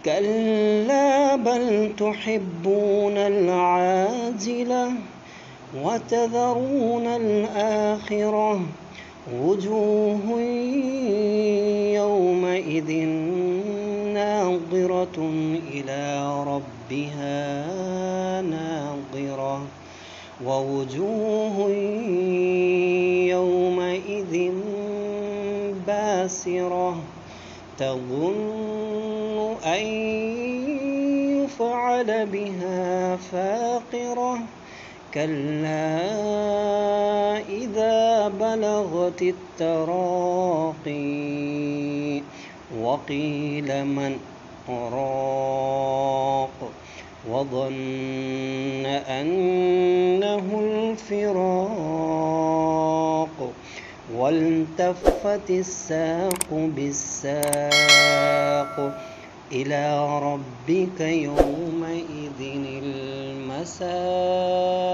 كلا بل تحبون العاجلة وتذرون الآخرة وجوه يومئذ ناظرة إلى ربها ناظرة ووجوه يومئذ باسرة تظن أن يفعل بها فاقرة كلا إذا بلغت التراقي وقيل من راق وظن أنه الفراق والتفت الساق بالساق إلى ربك يومئذ المساق